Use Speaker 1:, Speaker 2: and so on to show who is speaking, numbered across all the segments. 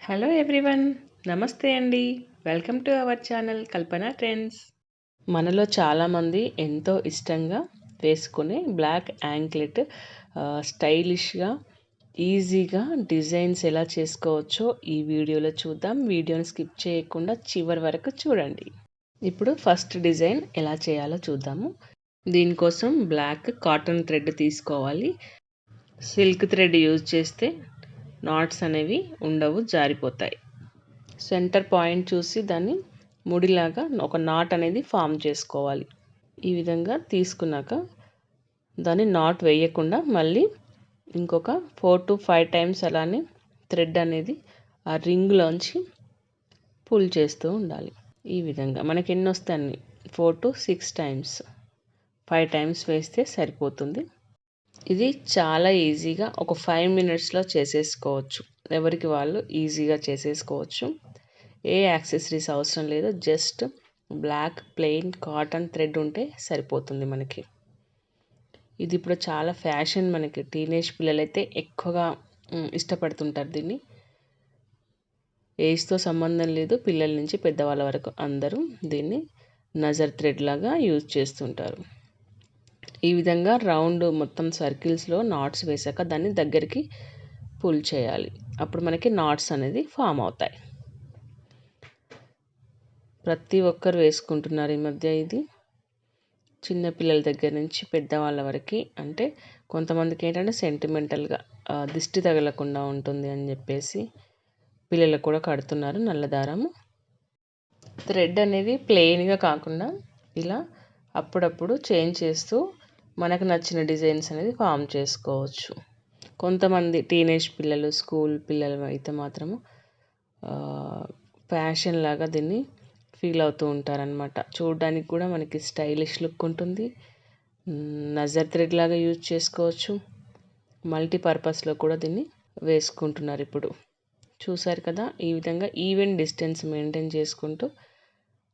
Speaker 1: Hello everyone, నమస్తే అండి. Welcome to our channel Kalpana trends. మనలో చాలామంది ఎంతో ఇష్టంగా వేసుకునే బ్లాక్ యాంక్లెట్ స్టైలిష్గా ఈజీగా డిజైన్స్ ఎలా చేసుకోవచ్చో ఈ వీడియోలో చూద్దాం. వీడియోని స్కిప్ చేయకుండా చివరి వరకు చూడండి. ఇప్పుడు ఫస్ట్ డిజైన్ ఎలా చేయాలో చూద్దాము. దీనికోసం బ్లాక్ కాటన్ థ్రెడ్ తీసుకోవాలి. సిల్క్ థ్రెడ్ యూజ్ చేస్తే నాట్స్ అనేవి ఉండవు, జారిపోతాయి. సెంటర్ పాయింట్ చూసి దాన్ని ముడిలాగా ఒక నాట్ అనేది ఫామ్ చేసుకోవాలి. ఈ విధంగా తీసుకున్నాక దాన్ని నాట్ వేయకుండా మళ్ళీ ఇంకొక 4 to 5 టైమ్స్ అలానే థ్రెడ్ అనేది ఆ రింగ్లోంచి పుల్ చేస్తూ ఉండాలి. ఈ విధంగా మనకి ఎన్ని వస్తాయి 4 to 6 టైమ్స్, 5 టైమ్స్ వేస్తే సరిపోతుంది. ఇది చాలా ఈజీగా ఒక 5 మినిట్స్లో చేసేసుకోవచ్చు. ఎవరికి వాళ్ళు ఈజీగా చేసేసుకోవచ్చు. ఏ యాక్సెసరీస్ అవసరం లేదు. Just black plain cotton thread ఉంటే సరిపోతుంది మనకి. ఇది ఇప్పుడు చాలా ఫ్యాషన్. మనకి టీనేజ్ పిల్లలైతే ఎక్కువగా ఇష్టపడుతుంటారు దీన్ని. ఏజ్తో సంబంధం లేదు, పిల్లల నుంచి పెద్దవాళ్ళ వరకు అందరూ దీన్ని నజర్ థ్రెడ్ లాగా యూజ్ చేస్తుంటారు. ఈ విధంగా రౌండ్ మొత్తం సర్కిల్స్లో నాట్స్ వేసాక దాన్ని దగ్గరికి పుల్ చేయాలి. అప్పుడు మనకి నాట్స్ అనేది ఫామ్ అవుతాయి. ప్రతి ఒక్కరు వేసుకుంటున్నారు ఈ మధ్య. ఇది చిన్నపిల్లల దగ్గర నుంచి పెద్దవాళ్ళ వరకు. అంటే కొంతమందికి ఏంటంటే సెంటిమెంటల్గా దిష్టి తగలకుండా ఉంటుంది అని చెప్పేసి పిల్లలకు కూడా కడుతున్నారు నల్ల దారము. థ్రెడ్ అనేది ప్లెయిన్గా కాకుండా ఇలా అప్పుడప్పుడు చేంజ్ చేస్తూ మనకు నచ్చిన డిజైన్స్ అనేది ఫామ్ చేసుకోవచ్చు. కొంతమంది టీనేజ్ పిల్లలు, స్కూల్ పిల్లలు అయితే మాత్రము ఫ్యాషన్ లాగా దీన్ని ఫీల్ అవుతూ ఉంటారనమాట. చూడడానికి కూడా మనకి స్టైలిష్ లుక్ ఉంటుంది. నజర్ థ్రెడ్ లాగా యూజ్ చేసుకోవచ్చు. మల్టీపర్పస్లో కూడా దీన్ని వేసుకుంటున్నారు ఇప్పుడు. చూసారు కదా, ఈ విధంగా ఈవెన్ డిస్టెన్స్ మెయింటైన్ చేసుకుంటూ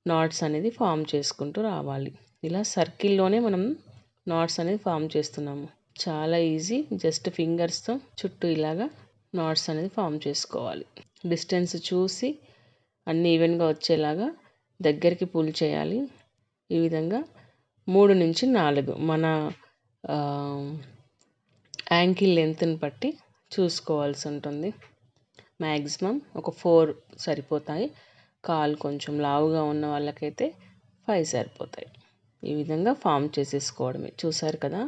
Speaker 1: నాట్స్ అనేది ఫామ్ చేసుకుంటూ రావాలి. ఇలా సర్కిల్లోనే మనం నాట్స్ అనేది ఫామ్ చేస్తున్నాము. చాలా ఈజీ. జస్ట్ ఫింగర్స్తో చుట్టూ ఇలాగా నాట్స్ అనేది ఫామ్ చేసుకోవాలి. డిస్టెన్స్ చూసి అన్నీ ఈవెన్గా వచ్చేలాగా దగ్గరికి పుల్ చేయాలి. ఈ విధంగా 3 నుంచి 4 మన యాంకిల్ లెంత్ని బట్టి చూసుకోవాల్సి ఉంటుంది. మ్యాక్సిమం ఒక 4 సరిపోతాయి. కాలు కొంచెం లావుగా ఉన్న వాళ్ళకైతే 5 సరిపోతాయి. ఈ విధంగా ఫామ్ చేసేసుకోవడమే. చూసారు కదా,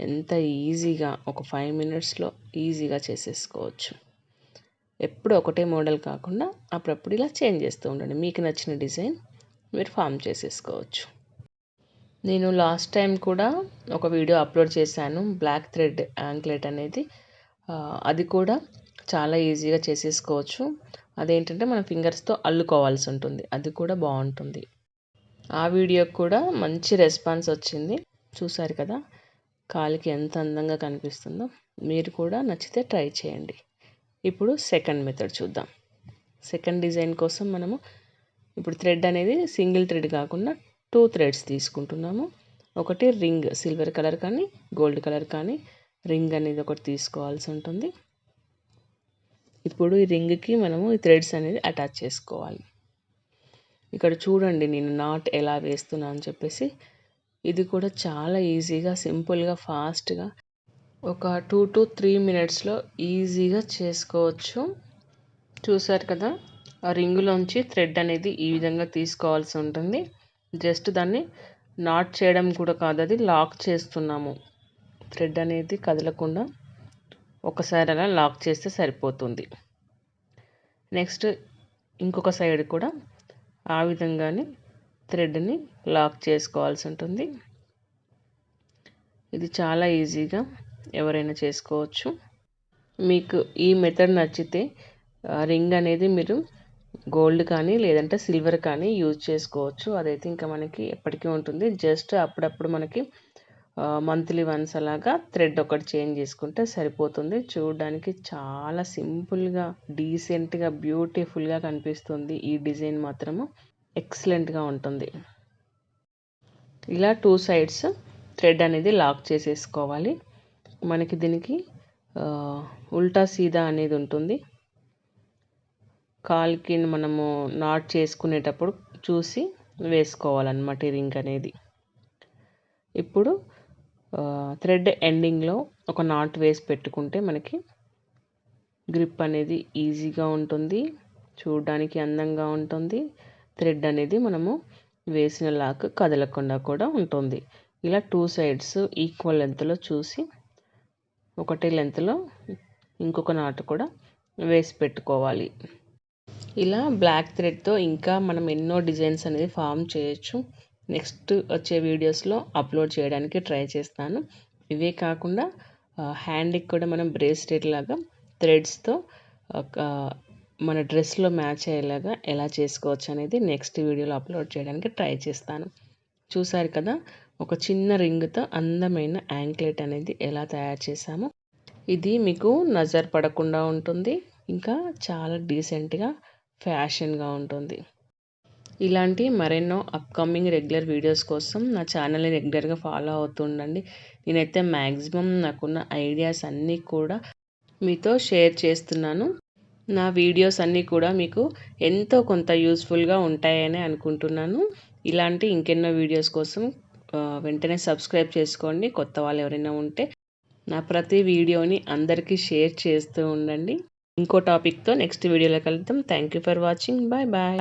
Speaker 1: ఎంత ఈజీగా ఒక 5 మినిట్స్లో ఈజీగా చేసేసుకోవచ్చు. ఎప్పుడు ఒకటే మోడల్ కాకుండా అప్పుడప్పుడు ఇలా చేంజ్ చేస్తూ ఉండండి. మీకు నచ్చిన డిజైన్ మీరు ఫామ్ చేసేసుకోవచ్చు. నేను లాస్ట్ టైం కూడా ఒక వీడియో అప్లోడ్ చేశాను, బ్లాక్ థ్రెడ్ యాంక్లెట్ అనేది. అది కూడా చాలా ఈజీగా చేసేసుకోవచ్చు. అదేంటంటే మన ఫింగర్స్తో అల్లుకోవాల్సి ఉంటుంది. అది కూడా బాగుంటుంది. ఆ వీడియోకి కూడా మంచి రెస్పాన్స్ వచ్చింది. చూసారు కదా, కాలికి ఎంత అందంగా కనిపిస్తుందో. మీరు కూడా నచ్చితే ట్రై చేయండి. ఇప్పుడు సెకండ్ మెథడ్ చూద్దాం. సెకండ్ డిజైన్ కోసం మనము ఇప్పుడు థ్రెడ్ అనేది సింగిల్ థ్రెడ్ కాకుండా 2 థ్రెడ్స్ తీసుకుంటున్నాము. ఒకటి రింగ్, సిల్వర్ కలర్ కానీ గోల్డ్ కలర్ కానీ రింగ్ అనేది ఒకటి తీసుకోవాల్సి ఉంటుంది. ఇప్పుడు ఈ రింగ్కి మనము ఈ థ్రెడ్స్ అనేది అటాచ్ చేసుకోవాలి. ఇక్కడ చూడండి నేను నాట్ ఎలా వేస్తున్నా అని చెప్పేసి. ఇది కూడా చాలా ఈజీగా, సింపుల్గా, ఫాస్ట్గా ఒక 2 to 3 మినిట్స్లో ఈజీగా చేసుకోవచ్చు. చూసారు కదా, ఆ రింగులోంచి థ్రెడ్ అనేది ఈ విధంగా తీసుకోవాల్సి ఉంటుంది. జస్ట్ దాన్ని నాట్ చేయడం కూడా కాదు, అది లాక్ చేస్తున్నాము. థ్రెడ్ అనేది కదలకుండా ఒకసారి అలా లాక్ చేస్తే సరిపోతుంది. నెక్స్ట్ ఇంకొక సైడ్ కూడా ఆ విధంగానే థ్రెడ్ని లాక్ చేసుకోవాల్సి ఉంటుంది. ఇది చాలా ఈజీగా ఎవరైనా చేసుకోవచ్చు. మీకు ఈ మెథడ్ నచ్చితే రింగ్ అనేది మీరు గోల్డ్ కానీ లేదంటే సిల్వర్ కానీ యూజ్ చేసుకోవచ్చు. అదైతే ఇంకా మనకి ఎప్పటికీ ఉంటుంది. జస్ట్ అప్పుడప్పుడు మనకి మంత్లీ వన్స్ అలాగా థ్రెడ్ ఒకటి చేంజ్ చేసుకుంటే సరిపోతుంది. చూడడానికి చాలా సింపుల్గా, డీసెంట్గా, బ్యూటిఫుల్గా కనిపిస్తుంది. ఈ డిజైన్ మాత్రము ఎక్సలెంట్గా ఉంటుంది. ఇలా 2 సైడ్స్ థ్రెడ్ అనేది లాక్ చేసేసుకోవాలి. మనకి దీనికి ఉల్టా సీదా అనేది ఉంటుంది. కాలుకి మనము నాట్ చేసుకునేటప్పుడు చూసి వేసుకోవాలన్నమాట ఈ రింగ్ అనేది. ఇప్పుడు థ్రెడ్ ఎండింగ్లో ఒక నాట్ వేసి పెట్టుకుంటే మనకి గ్రిప్ అనేది ఈజీగా ఉంటుంది, చూడడానికి అందంగా ఉంటుంది. థ్రెడ్ అనేది మనము వేసిన లాక్ కదలకుండా కూడా ఉంటుంది. ఇలా 2 సైడ్స్ ఈక్వల్ లెంత్లో చూసి ఒకటే లెంత్లో ఇంకొక నాటు కూడా వేసి పెట్టుకోవాలి. ఇలా బ్లాక్ థ్రెడ్తో ఇంకా మనం ఎన్నో డిజైన్స్ అనేది ఫామ్ చేయొచ్చు. నెక్స్ట్ వచ్చే వీడియోస్లో అప్లోడ్ చేయడానికి ట్రై చేస్తాను. ఇవే కాకుండా హ్యాండ్కి కూడా మనం బ్రేస్లెట్ లాగా థ్రెడ్స్తో మన డ్రెస్లో మ్యాచ్ అయ్యేలాగా ఎలా చేసుకోవచ్చు అనేది నెక్స్ట్ వీడియోలో అప్లోడ్ చేయడానికి ట్రై చేస్తాను. చూసారు కదా, ఒక చిన్న రింగ్తో అందమైన యాంక్లెట్ అనేది ఎలా తయారు చేసామో. ఇది మీకు నజర్ పడకుండా ఉంటుంది, ఇంకా చాలా డీసెంట్గా ఫ్యాషన్గా ఉంటుంది. ఇలాంటి మరెన్నో అప్కమింగ్ రెగ్యులర్ వీడియోస్ కోసం నా ఛానల్ని రెగ్యులర్గా ఫాలో అవుతుండండి. నేనైతే మ్యాక్సిమం నాకున్న ఐడియాస్ అన్నీ కూడా మీతో షేర్ చేస్తున్నాను. నా వీడియోస్ అన్నీ కూడా మీకు ఎంతో కొంత యూస్ఫుల్గా ఉంటాయని అనుకుంటున్నాను. ఇలాంటి ఇంకెన్నో వీడియోస్ కోసం వెంటనే సబ్స్క్రైబ్ చేసుకోండి. కొత్త వాళ్ళు ఎవరైనా ఉంటే నా ప్రతి వీడియోని అందరికీ షేర్ చేస్తూ ఉండండి. ఇంకో టాపిక్తో నెక్స్ట్ వీడియోలో కలుద్దాం. Thank you for watching. Bye bye.